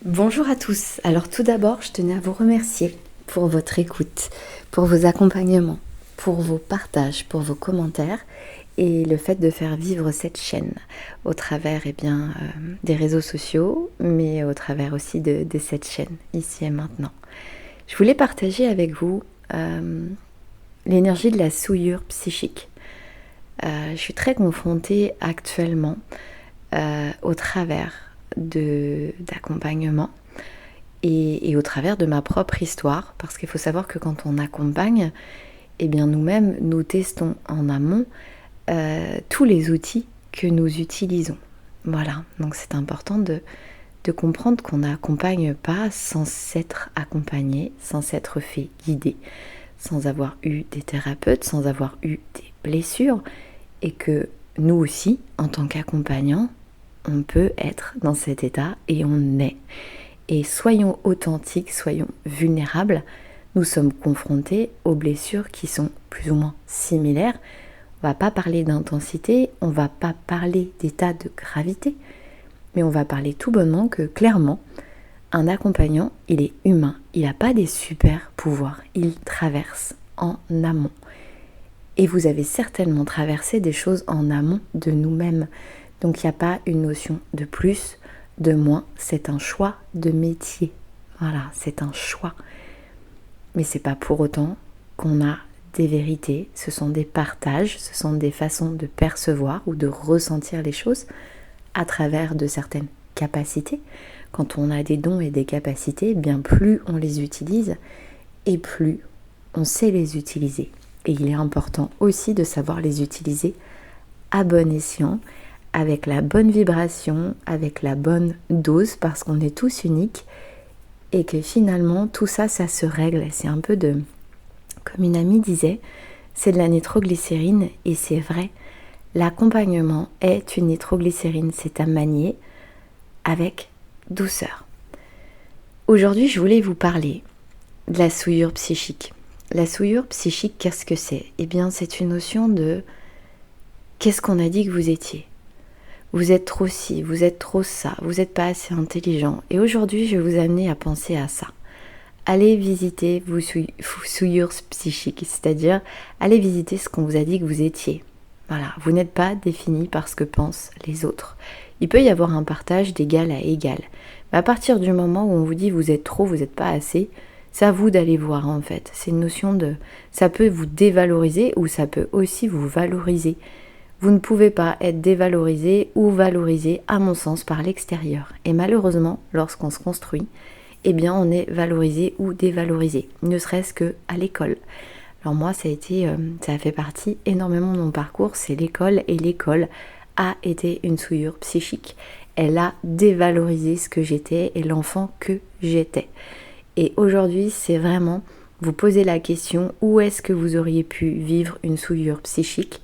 Bonjour à tous. Alors tout d'abord, je tenais à vous remercier pour votre écoute, pour vos accompagnements, pour vos partages, pour vos commentaires et le fait de faire vivre cette chaîne au travers des réseaux sociaux, mais au travers aussi de cette chaîne, ici et maintenant. Je voulais partager avec vous l'énergie de la souillure psychique. Je suis très confrontée actuellement au travers d'accompagnement et au travers de ma propre histoire, parce qu'il faut savoir que quand on accompagne, eh bien nous-mêmes, nous testons en amont tous les outils que nous utilisons. Voilà, donc c'est important de comprendre qu'on n'accompagne pas sans s'être accompagné, sans s'être fait guider, sans avoir eu des thérapeutes, sans avoir eu des blessures, et que nous aussi, en tant qu'accompagnants, on peut être dans cet état et on est. Et soyons authentiques, soyons vulnérables. Nous sommes confrontés aux blessures qui sont plus ou moins similaires. On ne va pas parler d'intensité, on ne va pas parler d'état de gravité, mais on va parler tout bonnement que clairement, un accompagnant, il est humain, il n'a pas des super pouvoirs, il traverse en amont. Et vous avez certainement traversé des choses en amont de nous-mêmes. Donc il n'y a pas une notion de plus, de moins, c'est un choix de métier. Voilà, c'est un choix. Mais c'est pas pour autant qu'on a des vérités, ce sont des partages, ce sont des façons de percevoir ou de ressentir les choses à travers de certaines capacités. Quand on a des dons et des capacités, bien plus on les utilise et plus on sait les utiliser. Et il est important aussi de savoir les utiliser à bon escient, avec la bonne vibration, avec la bonne dose, parce qu'on est tous uniques et que finalement tout ça, ça se règle. C'est un peu de, comme une amie disait, c'est de la nitroglycérine et c'est vrai. L'accompagnement est une nitroglycérine, c'est à manier avec douceur. Aujourd'hui, je voulais vous parler de la souillure psychique. La souillure psychique, qu'est-ce que c'est ? Eh bien, c'est une notion de qu'est-ce qu'on a dit que vous étiez ? Vous êtes trop ci, vous êtes trop ça, vous n'êtes pas assez intelligent. Et aujourd'hui, je vais vous amener à penser à ça. Allez visiter vos souillures psychiques, c'est-à-dire allez visiter ce qu'on vous a dit que vous étiez. Voilà, vous n'êtes pas défini par ce que pensent les autres. Il peut y avoir un partage d'égal à égal. Mais à partir du moment où on vous dit vous êtes trop, vous n'êtes pas assez, c'est à vous d'aller voir en fait. C'est une notion de... ça peut vous dévaloriser ou ça peut aussi vous valoriser. Vous ne pouvez pas être dévalorisé ou valorisé, à mon sens, par l'extérieur. Et malheureusement, lorsqu'on se construit, eh bien, on est valorisé ou dévalorisé, ne serait-ce qu'à l'école. Alors moi, ça a fait partie énormément de mon parcours, c'est l'école, et l'école a été une souillure psychique. Elle a dévalorisé ce que j'étais et l'enfant que j'étais. Et aujourd'hui, c'est vraiment vous poser la question, où est-ce que vous auriez pu vivre une souillure psychique ?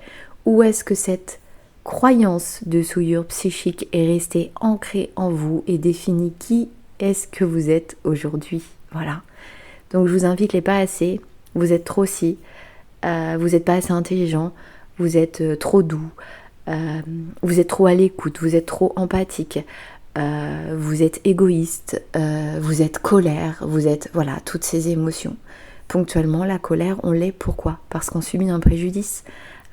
Où est-ce que cette croyance de souillure psychique est restée ancrée en vous et définit qui est-ce que vous êtes aujourd'hui ? Voilà. Donc je vous invite les pas assez, vous êtes trop si, vous n'êtes pas assez intelligent, vous êtes trop doux, vous êtes trop à l'écoute, vous êtes trop empathique, vous êtes égoïste, vous êtes colère, vous êtes... Voilà, toutes ces émotions. Ponctuellement, la colère, on l'est. Pourquoi ? Parce qu'on subit un préjudice.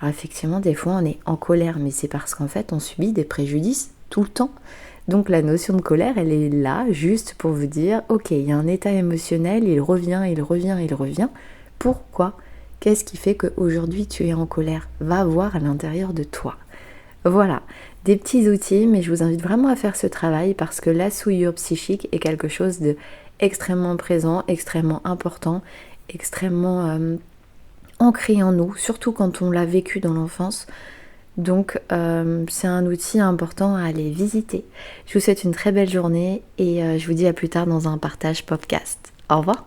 Alors effectivement, des fois, on est en colère, mais c'est parce qu'en fait, on subit des préjudices tout le temps. Donc la notion de colère, elle est là juste pour vous dire, ok, il y a un état émotionnel, il revient. Pourquoi ? Qu'est-ce qui fait qu'aujourd'hui, tu es en colère ? Va voir à l'intérieur de toi. Voilà, des petits outils, mais je vous invite vraiment à faire ce travail parce que la souillure psychique est quelque chose de extrêmement présent, extrêmement important, extrêmement ancré en nous, surtout quand on l'a vécu dans l'enfance. Donc c'est un outil important à aller visiter. Je vous souhaite une très belle journée et je vous dis à plus tard dans un partage podcast. Au revoir.